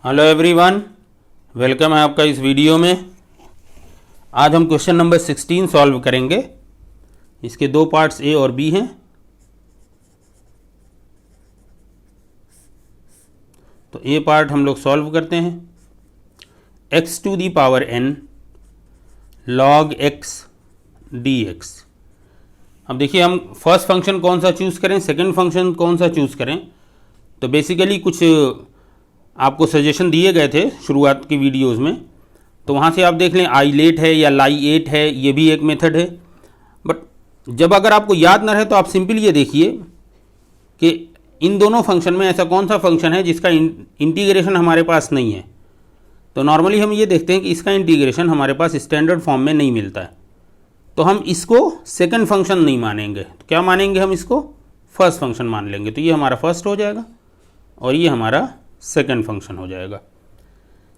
Hello everyone, welcome है आपका इस वीडियो में। आज हम क्वेश्चन नंबर 16 सॉल्व करेंगे। इसके दो पार्ट्स ए और बी हैं। तो ए पार्ट हम लोग सॉल्व करते हैं। x to the power n log x dx। अब देखिए हम फर्स्ट फंक्शन कौन सा चूज़ करें, सेकंड फंक्शन कौन सा चूज़ करें। तो बेसिकली कुछ आपको सजेशन दिए गए थे शुरुआत की वीडियोस में, तो वहाँ से आप देख लें आईलेट है या लाई8 है, ये भी एक मेथड है। बट जब अगर आपको याद ना रहे तो आप सिंपल ये देखिए कि इन दोनों फंक्शन में ऐसा कौन सा फंक्शन है जिसका इंटीग्रेशन हमारे पास नहीं है। तो नॉर्मली हम ये देखते हैं कि इसका इंटीग्रेशन हमारे पास स्टैंडर्ड फॉर्म में नहीं मिलता है, तो हम इसको सेकंड फंक्शन नहीं मानेंगे। तो क्या मानेंगे, हम इसको फर्स्ट फंक्शन मान लेंगे। तो ये हमारा फर्स्ट हो जाएगा और ये हमारा सेकंड फंक्शन हो जाएगा।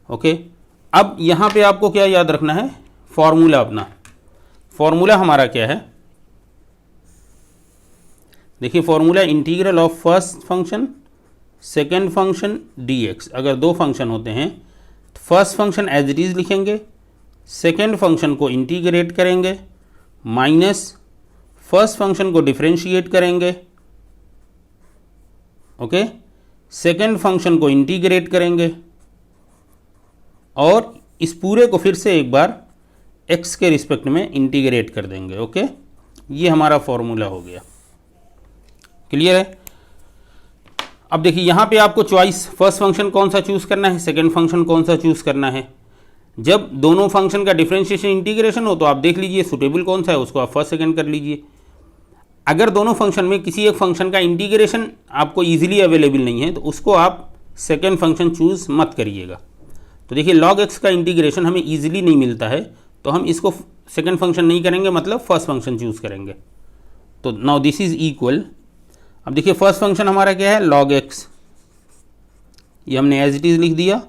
ओके, अब यहाँ पे आपको क्या याद रखना है, फॉर्मूला। अपना फॉर्मूला हमारा क्या है, देखिए formula integral of first function second function dx। अगर दो फंक्शन होते हैं तो first function as it is लिखेंगे, सेकंड फंक्शन को इंटीग्रेट करेंगे, माइनस फर्स्ट फंक्शन को डिफरेंशिएट करेंगे। ओके, सेकेंड फंक्शन को इंटीग्रेट करेंगे और इस पूरे को फिर से एक बार x के रिस्पेक्ट में इंटीग्रेट कर देंगे। ओके, ये हमारा फॉर्मूला हो गया। क्लियर है। अब देखिए यहाँ पे आपको चॉइस, फर्स्ट फंक्शन कौन सा चूज़ करना है, सेकेंड फंक्शन कौन सा चूज़ करना है। जब दोनों फंक्शन का डिफरेंशिएशन इंटीग्रेशन हो तो आप देख लीजिए सुटेबल कौन सा है, उसको आप फर्स्ट सेकेंड कर लीजिए। अगर दोनों फंक्शन में किसी एक फंक्शन का इंटीग्रेशन आपको इजीली अवेलेबल नहीं है तो उसको आप सेकंड फंक्शन चूज़ मत करिएगा। तो देखिए log x का इंटीग्रेशन हमें इजीली नहीं मिलता है, तो हम इसको सेकंड फंक्शन नहीं करेंगे, मतलब फर्स्ट फंक्शन चूज़ करेंगे। तो नाउ दिस इज इक्वल। अब देखिए फर्स्ट फंक्शन हमारा क्या है, log x, ये हमने एज इट इज़ लिख दिया।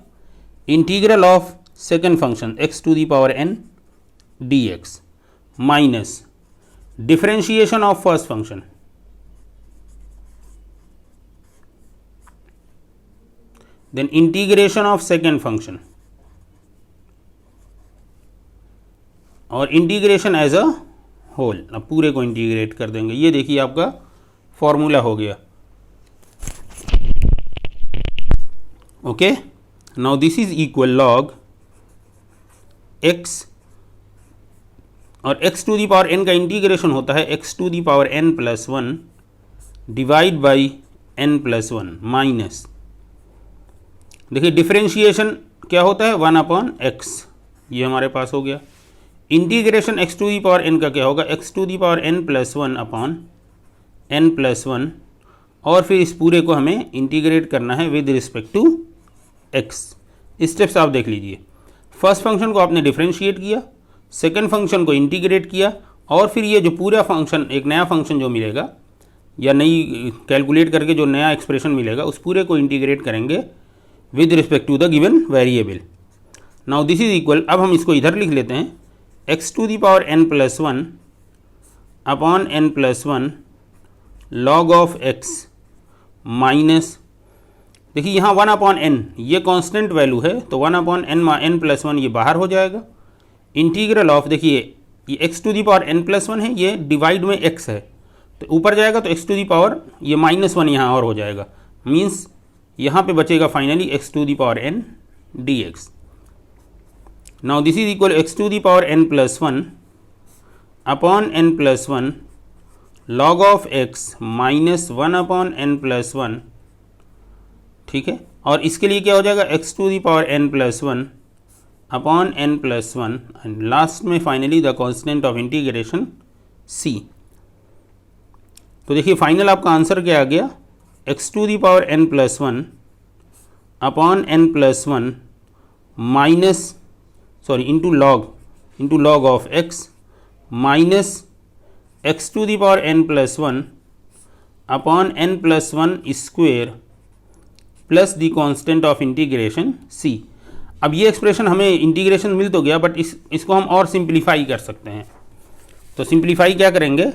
Integral of second function x to the power n dx minus differentiation of first function then integration of second function और इंटीग्रेशन एज अ होल। अब पूरे को इंटीग्रेट कर देंगे। ये देखिए आपका फॉर्मूला हो गया। Okay, now this is equal log x, और x to the power n का इंटीग्रेशन होता है x to the power n plus 1 divide by n plus 1 minus, देखिए डिफरेंशिएशन क्या होता है 1/x, ये हमारे पास हो गया। Integration x to the power n का क्या होगा, x to the power n plus 1/n plus 1, और फिर इस पूरे को हमें इंटीग्रेट करना है with respect to x। Steps आप देख लीजिए। फर्स्ट फंक्शन को आपने डिफरेंशिएट किया, सेकेंड फंक्शन को इंटीग्रेट किया, और फिर ये जो पूरा फंक्शन, एक नया फंक्शन जो मिलेगा या नई कैलकुलेट करके जो नया एक्सप्रेशन मिलेगा, उस पूरे को इंटीग्रेट करेंगे with respect to the given variable. Now this is equal, अब हम इसको इधर लिख लेते हैं, x to the power n plus 1 upon n plus 1 log of x minus, देखिए यहाँ 1/n ये कांस्टेंट वैल्यू है, तो 1/n प्लस 1 ये बाहर हो जाएगा। इंटीग्रल ऑफ, देखिए ये x to the power n plus 1 है, ये डिवाइड में x है, तो ऊपर जाएगा तो x टू दी पावर ये -1 यहाँ और हो जाएगा, मीन्स यहाँ पे बचेगा finally x to the power n dx। Now this is equal x to the power n plus 1 upon n plus 1 log of x minus 1/n plus 1। ठीक है, और इसके लिए क्या हो जाएगा, x to the power n plus 1 upon n plus 1 and last में finally the constant of integration c। तो देखिए फाइनल आपका आंसर क्या आ गया, x to the power n plus 1 upon n plus 1 minus, sorry into log of x minus x to the power n plus 1 upon n plus 1 square plus the constant of integration c। अब ये expression हमें integration मिल तो गया, but इसको हम और simplify कर सकते हैं। तो सिंप्लीफाई क्या करेंगे,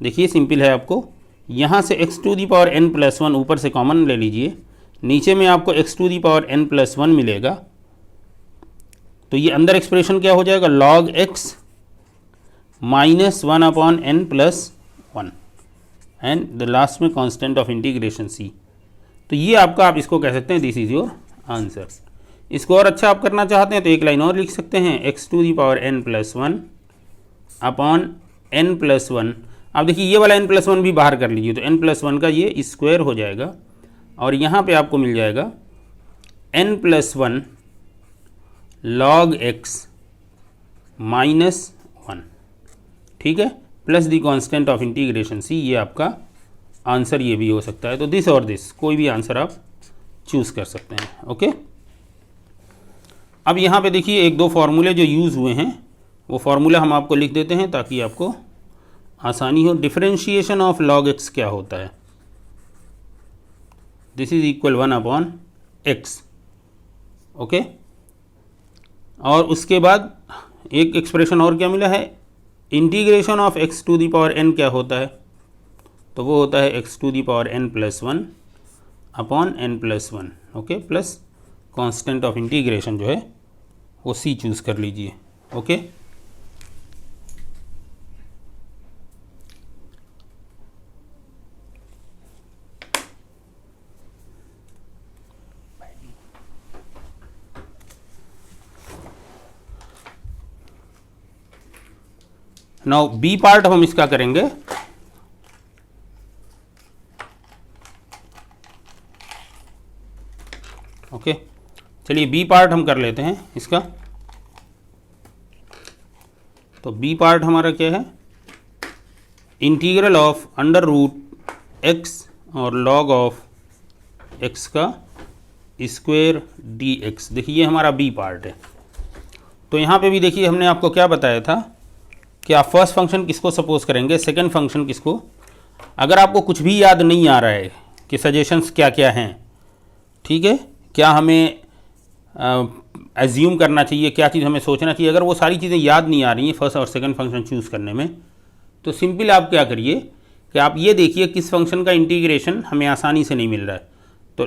देखिए सिंपल है, आपको यहाँ से x to the power n plus 1 ऊपर से कॉमन ले लीजिए, नीचे में आपको x to the power n plus 1 मिलेगा। तो ये अंदर एक्सप्रेशन क्या हो जाएगा, log x minus 1 upon n plus 1 and the last में कांस्टेंट ऑफ इंटीग्रेशन c। तो ये आपका, आप इसको कह सकते हैं दिस इज योर आंसर। इसको और अच्छा आप करना चाहते हैं तो एक लाइन और लिख सकते हैं, x to the power n plus 1 upon n plus 1। आप देखिए ये वाला n प्लस 1 भी बाहर कर लीजिए, तो n प्लस 1 का ये स्क्वायर हो जाएगा और यहाँ पे आपको मिल जाएगा n plus 1 log x minus 1, ठीक है, plus the constant of integration c। ये आपका आंसर ये भी हो सकता है। तो दिस और दिस कोई भी आंसर आप चूज़ कर सकते हैं। ओके, अब यहाँ पे देखिए एक दो फार्मूले जो यूज़ हुए हैं वो फार्मूला हम आपको लिख देते हैं ताकि आपको आसानी हो। डिफरेंशिएशन ऑफ log x क्या होता है, this is equal 1 upon x। Okay, और उसके बाद एक एक्सप्रेशन और क्या मिला है, integration of x to the power n क्या होता है, तो वो होता है x to the power n plus 1 upon n plus 1। Okay, plus constant of integration जो है वो c चूज़ कर लीजिए। ओके, नाउ बी पार्ट हम इसका करेंगे। ओके, चलिए बी पार्ट हम कर लेते हैं इसका। तो बी पार्ट हमारा क्या है, integral of under root x और लॉग ऑफ एक्स का स्क्वायर डी एक्स। देखिए ये हमारा बी पार्ट है। तो यहाँ पे भी देखिए हमने आपको क्या बताया था कि आप फर्स्ट फंक्शन किसको सपोज करेंगे, सेकंड फंक्शन किसको। अगर आपको कुछ भी याद नहीं आ रहा है कि सजेशंस क्या क्या हैं, ठीक है, क्या हमें एज्यूम करना चाहिए, क्या चीज़ हमें सोचना चाहिए, अगर वो सारी चीज़ें याद नहीं आ रही हैं फर्स्ट और सेकंड फंक्शन चूज़ करने में, तो सिंपल आप क्या करिए कि आप ये देखिए किस फंक्शन का इंटीग्रेशन हमें आसानी से नहीं मिल रहा है। तो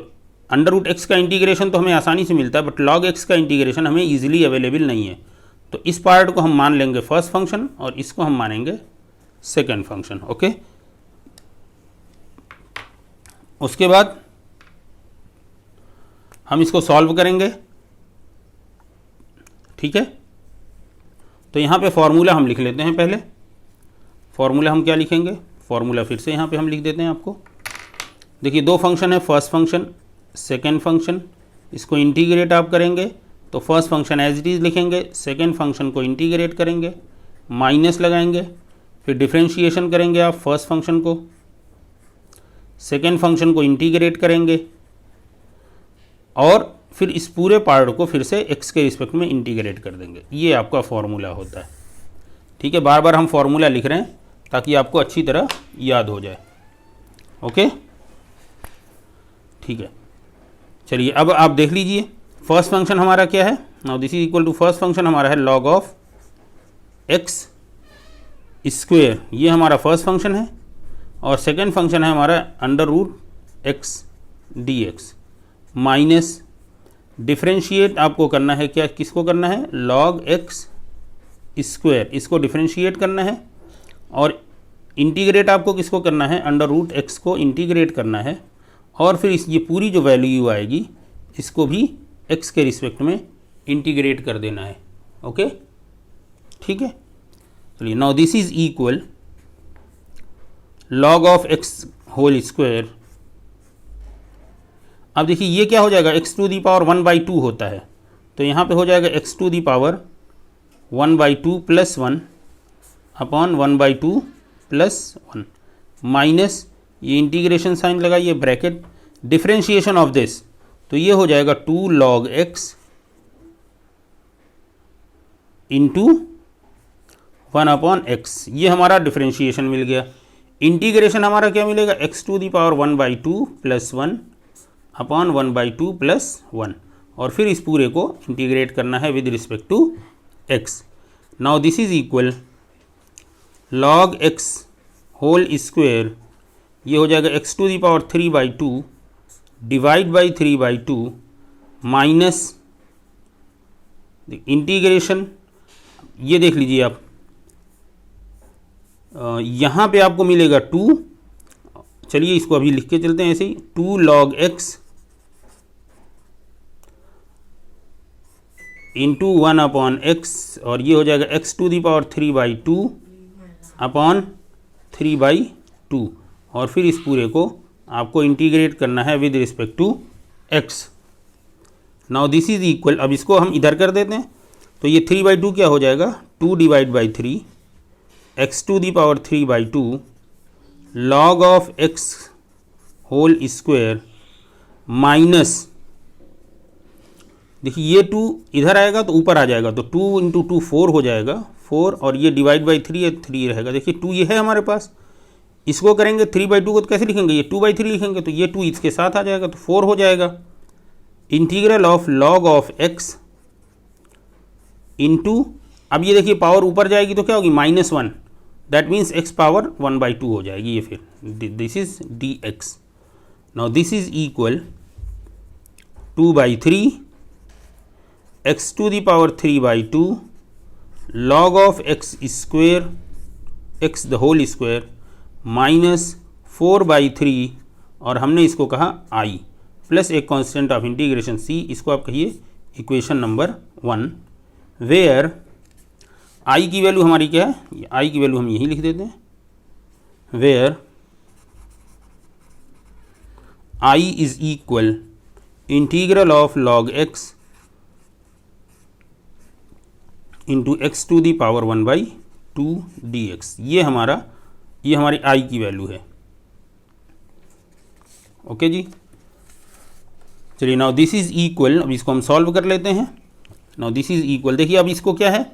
अंडर रूट एक्स का इंटीग्रेशन तो हमें आसानी से मिलता है, बट लॉग एक्स का इंटीग्रेशन हमें ईजिली अवेलेबल नहीं है। तो इस पार्ट को हम मान लेंगे फर्स्ट फंक्शन और इसको हम मानेंगे सेकंड फंक्शन। ओके, उसके बाद हम इसको सॉल्व करेंगे, ठीक है। तो यहाँ पे फॉर्मूला हम लिख लेते हैं। पहले फॉर्मूला हम क्या लिखेंगे, फॉर्मूला फिर से यहाँ पे हम लिख देते हैं आपको। देखिए दो फंक्शन है, फर्स्ट फंक्शन सेकंड फंक्शन, इसको इंटीग्रेट आप करेंगे तो first function as it is लिखेंगे, सेकंड फंक्शन को इंटीग्रेट करेंगे, माइनस लगाएंगे, फिर डिफरेंशिएशन करेंगे आप फर्स्ट फंक्शन को, सेकंड फंक्शन को इंटीग्रेट करेंगे और फिर इस पूरे पार्ट को फिर से x के रिस्पेक्ट में इंटीग्रेट कर देंगे। ये आपका फॉर्मूला होता है, ठीक है। बार बार हम फॉर्मूला लिख रहे हैं ताकि आपको अच्छी तरह याद हो जाए। ओके, ठीक है। चलिए अब आप देख लीजिए फर्स्ट फंक्शन हमारा क्या है। Now this is equal to first function हमारा है log ऑफ x स्क्वेयर, ये हमारा फर्स्ट फंक्शन है, और सेकेंड फंक्शन है हमारा under root x dx minus differentiate आपको करना है, क्या किसको करना है, log x स्क्वेयर, इसको डिफरेंशिएट करना है, और इंटीग्रेट आपको किसको करना है, अंडर रूट x को इंटीग्रेट करना है, और फिर ये पूरी जो वैल्यू आएगी इसको भी x के रिस्पेक्ट में इंटीग्रेट कर देना है। ओके, ठीक है। चलिए now this is equal log of x whole square. अब देखिए ये क्या हो जाएगा, x टू दी पावर 1/2 होता है, तो यहाँ पे हो जाएगा x to the power 1/2 plus 1 upon 1/2 plus 1 minus ये इंटीग्रेशन साइन लगाइए ब्रैकेट, डिफरेंशिएशन ऑफ दिस, तो ये हो जाएगा 2 log x into 1 upon x। ये हमारा डिफरेंशिएशन मिल गया। इंटीग्रेशन हमारा क्या मिलेगा, x to the power 1/2 plus 1 upon 1/2 plus 1, और फिर इस पूरे को इंटीग्रेट करना है with respect to x। Now this is equal log x whole square, ये हो जाएगा x to the power 3/2 divide by 3/2 minus integration, ये देख लीजिए आप, यहाँ पे आपको मिलेगा 2, चलिए इसको अभी लिख के चलते हैं ऐसे ही, 2 log x इंटू 1/x, और ये हो जाएगा x⁴ 3/2 अपॉन 3/2, और फिर इस पूरे को आपको इंटीग्रेट करना है with respect to x। Now this is equal, अब इसको हम इधर कर देते हैं, तो ये 3/2 क्या हो जाएगा, 2 divide by 3 x⁴ 3/2 log of x whole square minus, देखिए ये 2 इधर आएगा तो ऊपर आ जाएगा, तो 2 इंटू 2 4 हो जाएगा, 4, और ये डिवाइड बाई 3 है, 3 रहेगा। देखिए 2 ये है हमारे पास, इसको करेंगे 3/2 को तो कैसे लिखेंगे, ये 2/3 लिखेंगे, तो ये 2 इसके साथ आ जाएगा, तो 4 हो जाएगा। Integral of log of x into, अब ये देखिए पावर ऊपर जाएगी तो क्या होगी, -1, दैट मीन्स x पावर 1/2 हो जाएगी ये, फिर this is dx। Now this is equal 2/3 x⁴ 3/2 log of x square, x the whole square minus 4/3, और हमने इसको कहा i, प्लस एक कांस्टेंट ऑफ इंटीग्रेशन c, इसको आप कहिए इक्वेशन नंबर 1, वेयर i की वैल्यू हमारी क्या है, i की वैल्यू हम यही लिख देते हैं, where i is equal integral of log x into x⁴ 1/2 dx, ये हमारी i की वैल्यू है। ओके जी, चलिए नाउ दिस इज इक्वल, अब इसको हम सॉल्व कर लेते हैं। नाउ दिस इज इक्वल, देखिए अब इसको क्या है,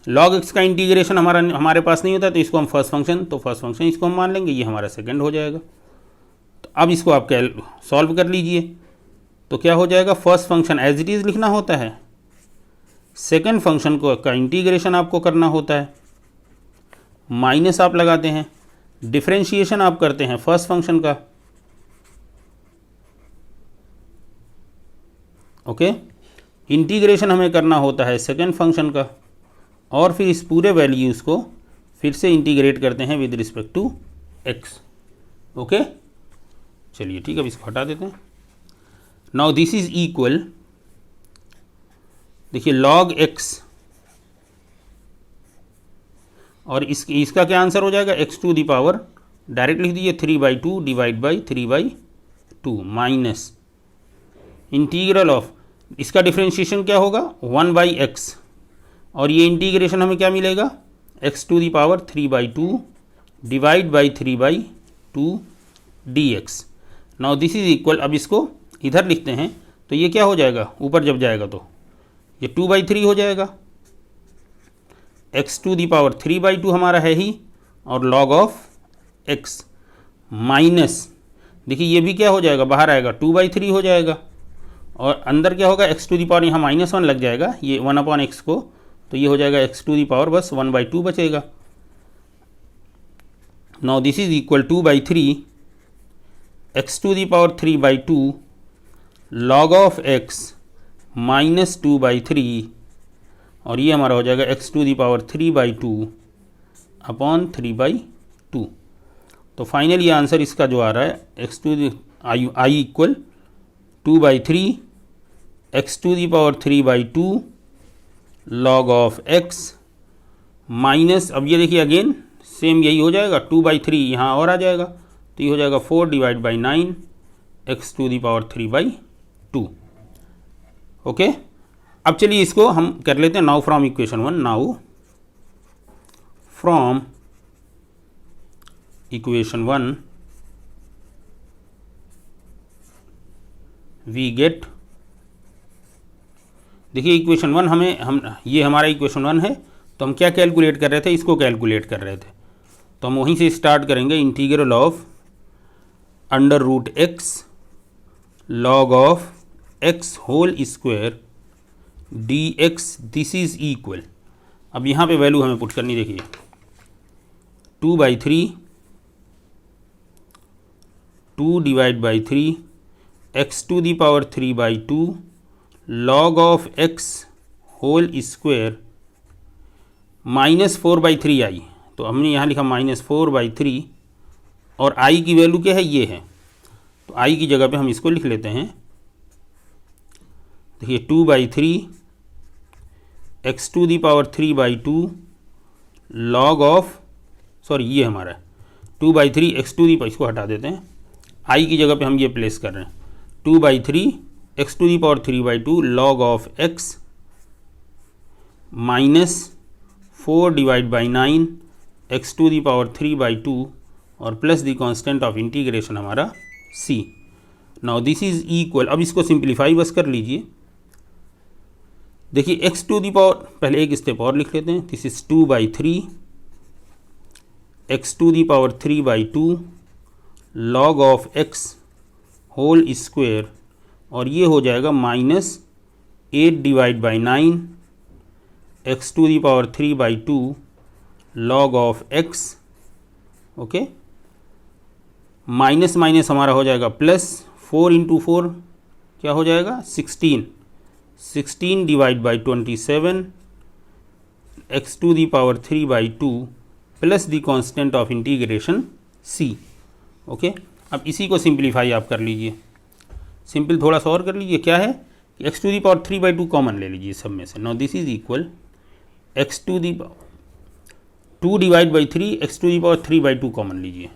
log x का इंटीग्रेशन हमारे पास नहीं होता, तो इसको हम फर्स्ट फंक्शन, तो फर्स्ट फंक्शन इसको हम मान लेंगे, ये हमारा सेकंड हो जाएगा। तो अब इसको आप क्या सॉल्व कर लीजिए, तो क्या हो जाएगा, first function as it is लिखना होता है, सेकेंड फंक्शन का इंटीग्रेशन आपको करना होता है, माइनस आप लगाते हैं, डिफरेंशिएशन आप करते हैं फर्स्ट फंक्शन का, ओके, इंटीग्रेशन हमें करना होता है सेकेंड फंक्शन का, और फिर इस पूरे वैल्यूज़ को फिर से इंटीग्रेट करते हैं with respect to x। Okay, चलिए ठीक है, अब इसको हटा देते हैं। नाउ दिस इज इक्वल, देखिए log x, और इसका क्या आंसर हो जाएगा, x⁴ डायरेक्ट लिख दीजिए 3/2 divide by 3/2 minus integral of, इसका डिफ्रेंशिएशन क्या होगा 1/x, और ये इंटीग्रेशन हमें क्या मिलेगा, x⁴ 3/2 divide by 3/2 dx। Now this is equal, अब इसको इधर लिखते हैं, तो ये क्या हो जाएगा, ऊपर जब जाएगा तो ये 2/3 हो जाएगा, x⁴ 3/2 हमारा है ही, और log ऑफ x माइनस, देखिए ये भी क्या हो जाएगा, बाहर आएगा 2/3 हो जाएगा, और अंदर क्या होगा, x⁴ यहाँ -1 लग जाएगा, ये 1/x को, तो ये हो जाएगा x⁴ बस 1/2 बचेगा। Now this is equal 2/3 x⁴ 3/2 log of x minus 2/3, और ये हमारा हो जाएगा x⁴ 3/2 अपॉन 3/2। तो फाइनल ये आंसर इसका जो आ रहा है, i equal 2/3 x⁴ 3/2 log of x minus, अब ये देखिए अगेन सेम यही हो जाएगा, 2/3 यहाँ और आ जाएगा, तो ये हो जाएगा 4 डिवाइड बाई 9 x⁴ 3/2। ओके, अब चलिए इसको हम कर लेते हैं, now from equation 1, now from equation 1 we get, देखिए इक्वेशन 1 ये हमारा इक्वेशन 1 है, तो हम क्या कैलकुलेट कर रहे थे, इसको कैलकुलेट कर रहे थे, तो हम वहीं से स्टार्ट करेंगे, integral of √x log of x whole square dx, this is equal, अब यहाँ पे वैल्यू हमें पुट करनी, देखिए 2/3 2 divide by 3 x to the power 3/2 log of x whole square -4/3i। तो हमने यहाँ लिखा -4/3 और i की वैल्यू क्या है, ये है। तो i की जगह पे हम इसको लिख लेते हैं। देखिए 2/3 x to the power 3/2 log of, sorry ये हमारा है 2/3 एक्स टू दी पावर, इसको हटा देते हैं, i की जगह पे हम ये प्लेस कर रहे हैं 2/3 x to the power 3/2 log of x -4/9 x to the power 3/2 और plus the constant of integration हमारा c। Now this is equal, अब इसको सिंप्लीफाई बस कर लीजिए। देखिए एक्स टू दी पावर, पहले एक स्टेप और लिख लेते हैं, this is 2/3 x to the power 3/2 log of x whole square और ये हो जाएगा -8/9 x to the power 3/2 log of x. Okay, minus minus हमारा हो जाएगा प्लस, 4 × 4 क्या हो जाएगा 16, 16/27 x to the power 3/2 plus the constant of integration c। Okay, अब इसी को सिंप्लीफाई आप कर लीजिए, सिंपल थोड़ा सा और कर लीजिए। क्या है कि x to the power 3/2 common ले लीजिए सब में से। Now this is equal x to the power 2/3 x to the power 3/2 common लीजिए,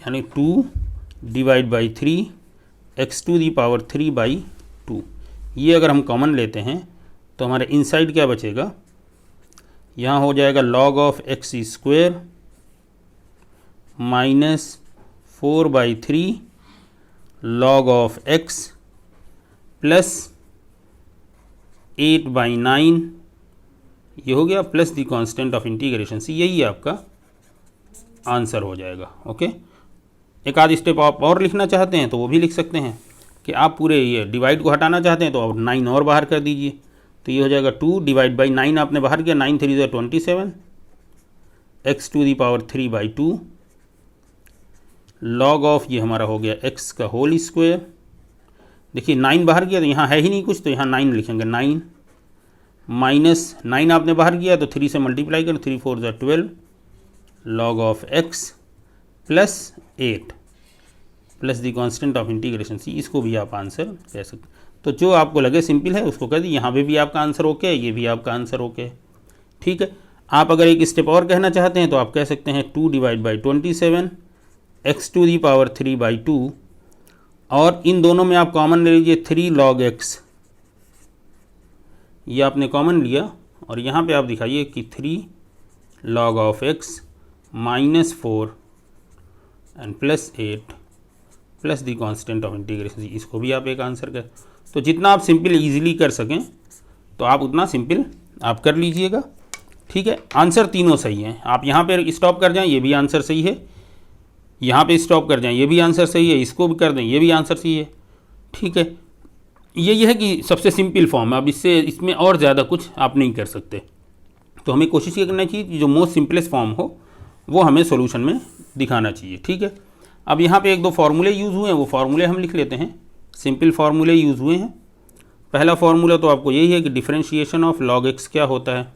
यानी 2/3 एक्स टू दी पावर 3/2। ये अगर हम कॉमन लेते हैं तो हमारे इनसाइड क्या बचेगा, यहाँ हो जाएगा log of x square -4/3 log of x plus 8/9, ये हो गया, plus the constant of integration c। यही आपका आंसर हो जाएगा। ओके, एक आध स्टेप आप और लिखना चाहते हैं तो वो भी लिख सकते हैं कि आप पूरे ये डिवाइड को हटाना चाहते हैं तो आप 9 और बाहर कर दीजिए, तो ये हो जाएगा 2/9 आपने बाहर किया, 9 3 = 27 x to the power 3/2 log of, ये हमारा हो गया एक्स का होल स्क्वायर। देखिए 9 बाहर किया तो यहाँ है ही नहीं कुछ, तो यहाँ 9 लिखेंगे, 9 माइनस 9 आपने बाहर किया तो 3 से मल्टीप्लाई करें, 3 4 = 12 log of x plus 8 plus the constant of integration c। इसको भी आप आंसर कह सकते। तो जो आपको लगे सिंपल है उसको कर दीजिए, यहाँ पे भी आपका आंसर ओके है, ये भी आपका आंसर ओके है। ठीक है, आप अगर एक स्टेप और कहना चाहते हैं तो आप कह सकते हैं 2/27 एक्स टू दी पावर 3/2 और इन दोनों में आप कॉमन ले लीजिए 3 log x, ये आपने कॉमन लिया और यहाँ पे आप दिखाइए कि 3 log of x -4 and plus 8 plus the constant of integration, इसको भी आप एक आंसर कर। तो जितना आप सिंपल इजीली कर सकें तो आप उतना सिंपल आप कर लीजिएगा। ठीक है, आंसर तीनों सही हैं। आप यहाँ पे स्टॉप कर जाएं, ये भी आंसर सही है, यहाँ पे स्टॉप कर जाएं, ये भी आंसर सही है, इसको भी कर दें, ये भी आंसर सही है। ठीक है, ये है कि सबसे सिंपल फॉर्म है। अब इसमें और ज़्यादा कुछ आप नहीं कर सकते, तो हमें कोशिश ये करना चाहिए कि जो मोस्ट सिंपलेस्ट फॉर्म हो वो हमें सोल्यूशन में दिखाना चाहिए। ठीक है, अब यहाँ पे 1-2 फार्मूले यूज़ हुए हैं, वो फार्मूले हम लिख लेते हैं। सिंपल फार्मूले यूज़ हुए हैं। पहला फार्मूला तो आपको यही है कि डिफरेंशिएशन ऑफ log x क्या होता है,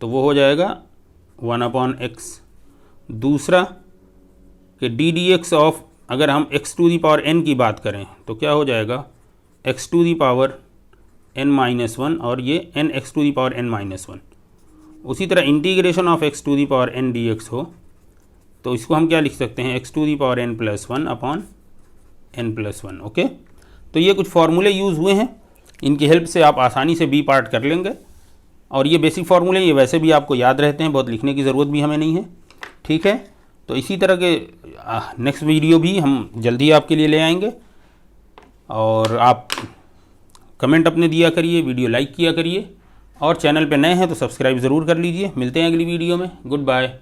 तो वो हो जाएगा 1/x। दूसरा कि ddx ऑफ, अगर हम x to the power n की बात करें तो क्या हो जाएगा x to the power n-1 और ये n x to the power n-1। उसी तरह integration of x to the power n dx हो तो इसको हम क्या लिख सकते हैं, x to the power n+1 upon n+1। Okay, तो ये कुछ फार्मूले यूज़ हुए हैं, इनकी हेल्प से आप आसानी से बी पार्ट कर लेंगे। और ये बेसिक फार्मूले ये वैसे भी आपको याद रहते हैं, बहुत लिखने की ज़रूरत भी हमें नहीं है। ठीक है, तो इसी तरह के नेक्स्ट वीडियो भी हम जल्दी आपके लिए ले आएंगे। और आप कमेंट अपने दिया करिए, वीडियो लाइक किया करिए और चैनल पे नए हैं तो सब्सक्राइब ज़रूर कर लीजिए। मिलते हैं अगली वीडियो में। Good bye.